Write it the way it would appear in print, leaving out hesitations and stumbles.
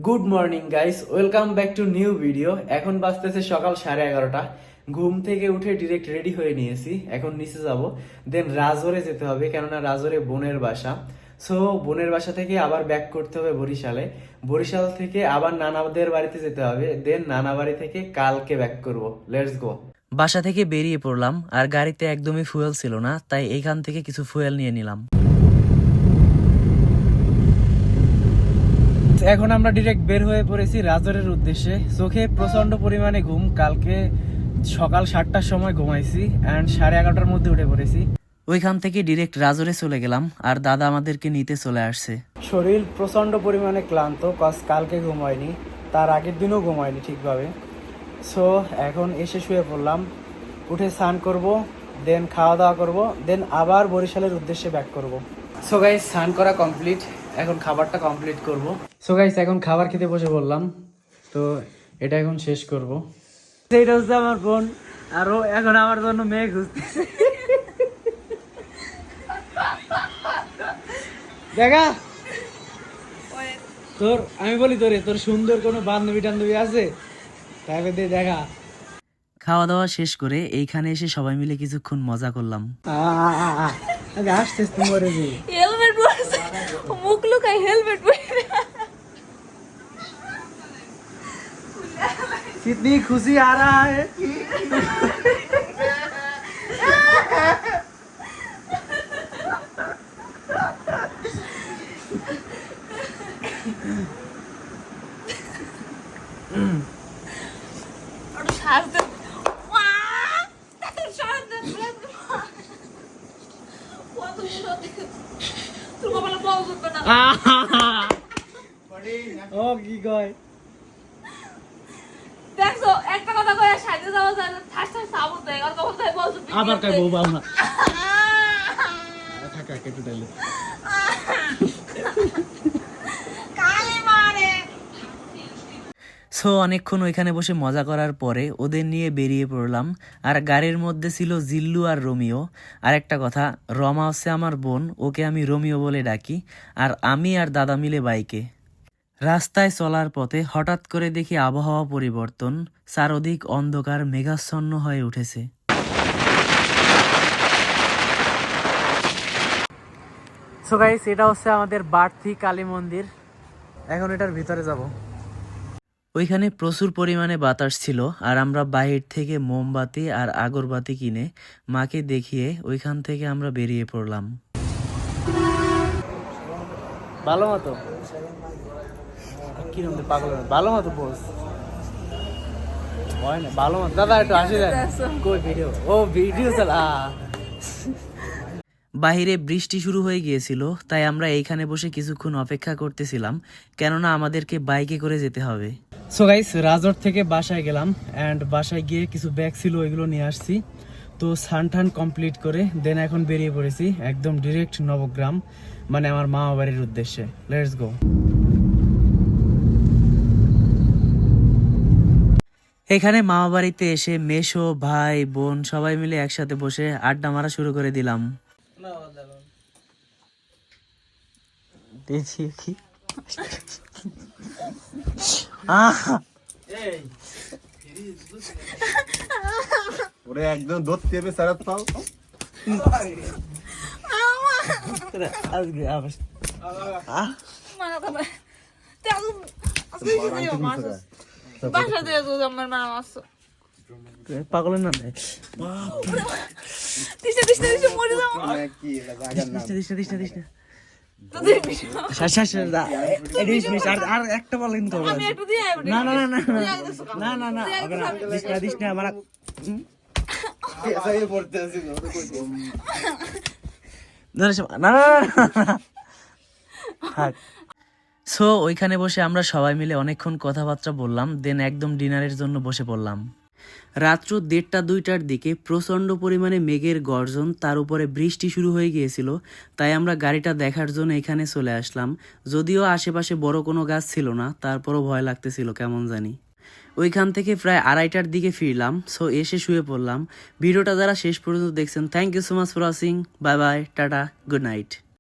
Good morning guys, welcome back to new video. এখন বাজতেছে সকাল 11:30। ঘুম থেকে উঠে ডিরেক্ট রেডি হয়ে নিয়েছি, এখন নিচে যাব, দেন রাজোরে যেতে হবে, কেননা রাজোরে বোনের বাসা। সো বোনের বাসা থেকে আবার ব্যাক করতে হবে বরিশালে, বরিশাল থেকে আবার নানাদের বাড়িতে যেতে হবে, দেন নানা বাড়ি থেকে কালকে ব্যাক করব। Let's go. বাসা থেকে বেরিয়ে পড়লাম, আর গাড়িতে একদমই ফুয়েল ছিল না, তাই এইখান থেকে কিছু ফুয়েল নিয়ে নিলাম। এখন আমরা ডিরেক্ট বের হয়ে পড়েছি রাজরের উদ্দেশ্যে। চোখে প্রচন্ড পরিমাণে ঘুম, কালকে সকাল 7টার সময় ঘুমাইছি অ্যান্ড 11:30টার মধ্যে উঠে পড়েছি। ওইখান থেকে ডিরেক্ট রাজরে চলে গেলাম, আর দাদা আমাদেরকে নিতে চলে আসছে। শরীর প্রচন্ড পরিমাণে ক্লান্ত, কজ কালকে ঘুমায়নি, তার আগের দিনও ঘুমায়নি ঠিকভাবে। সো এখন এসে শুয়ে পড়লাম, উঠে স্নান করব, দেন খাওয়া দাওয়া করব, দেন আবার বরিশালের উদ্দেশ্যে ব্যাক করব। সো গাইস, স্নান করা কমপ্লিট, এখন খাবারটা কমপ্লিট করব। সো গাইস, এখন খাবার খেতে বসে বললাম, তো এটা এখন শেষ করব। এইটা হচ্ছে আমার বোন, আরও এখন আমার জন্য মেয়ে খুঁজতেছে। দেখা তোর, আমি বলি তোরে, তোর সুন্দর কোনো বান্ধবী টান্ধবী আছে তাহলে দিয়ে দেখা। খাওয়া দাওয়া শেষ করে এইখানে এসে সবাই মিলে কিছুক্ষণ মজা করলাম। আসছিস তুমি মরে যে হেলমেট পরছে, মুখ লুকাই হেলমেট পরে। कितनी खुशी आ रहा है। আর শ্বাস দে, শ্বাস দে, কত সত্যি তোর কপালে বল জুটবে না। ও কি কয়, দেখছো একটা কথা কয়ে সাইডে যাওয়া যায় না, ঠাস ঠাস সাবুত দেয় আর কপালে বল জুটবে। আবার কয় বউ বাবা না থাকা কেটে দিলে। কালে মারে। সো অনেকক্ষণ ওইখানে বসে মজা করার পরে ওদের নিয়ে বেরিয়ে পড়লাম। আর গাড়ির মধ্যে ছিল জিল্লু আর রোমিও। আর একটা কথা, রমা হচ্ছে আমার বোন, ওকে আমি রোমিও বলে ডাকি, আর আমি আর দাদা মিলে বাইকে। রাস্তায় চলার পথে হঠাৎ করে দেখি আবহাওয়া পরিবর্তন, চারদিক অন্ধকার মেঘাচ্ছন্ন হয়ে উঠেছে। সো গাইস, এটা হচ্ছে আমাদের বাড়তি কালী মন্দির, এখন এটার ভিতরে যাব। ওইখানে প্রচুর পরিমাণে বাতাস ছিল, আর আমরা বাহির থেকে মোমবাতি আর আগরবাতি কিনে মাকে দেখিয়ে ওইখান থেকে আমরা বেরিয়ে পড়লাম। ভালো মতো কিরম পাগল, ভালো মতো বস হয় না, ভালো মতো দাদা একটু আসে যায় কই ভিডিও, ও ভিডিও চালা। বাহিরে বৃষ্টি শুরু হয়ে গিয়েছিল, তাই আমরা এইখানে বসে কিছুক্ষণ অপেক্ষা করতেছিলাম, কেননা আমাদেরকে বাইকে করে যেতে হবে। সো গাইস, রাজোর থেকে বাসায় গেলাম অ্যান্ড বাসায় গিয়ে কিছু ব্যাগ ছিল ওইগুলো নিয়ে আসছি। তো স্নান কমপ্লিট করে দেন এখন বেরিয়ে পড়েছি একদম ডিরেক্ট নবগ্রাম, মানে আমার মামা বাড়ির উদ্দেশ্যে। Let's go. এখানে মামা বাড়িতে এসে মেশো ভাই বোন সবাই মিলে একসাথে বসে আড্ডা মারা শুরু করে দিলাম। দেখি কি ওরে একদম ধরতে হবে সারাত পাও। মানা তবে তেল আজকে কি মাছ বাসা দিয়ে দুধ আমার মানা মাছ পাগলের না দিশে দিশে দিশে মরে যাও। কি এটা জায়গার নাম? আর একটা বল কিন্তু আমি একটু দিয়ে না না না না না না না হবে না, দিস না আমার এসে পড়তে আসি না তো কই না না। সো ওইখানে বসে আমরা সবাই মিলে অনেকক্ষণ কথাবার্তা বললাম, দেন একদম ডিনারের জন্য বসে পড়লাম। রাত্র 1:30-2টার দিকে প্রচণ্ড পরিমাণে মেঘের গর্জন, তার উপরে বৃষ্টি শুরু হয়ে গিয়েছিল, তাই আমরা গাড়িটা দেখার জন্য এখানে চলে আসলাম। যদিও আশেপাশে বড় কোনো গাছ ছিল না, তারপরও ভয় লাগতেছিল কেমন জানি। ওইখান থেকে প্রায় 2:30টার দিকে ফিরলাম। সো এসে শুয়ে পড়লাম। ভিডিওটা যারা শেষ পর্যন্ত দেখছেন, thank you so much for watching. Bye bye, tata, good night.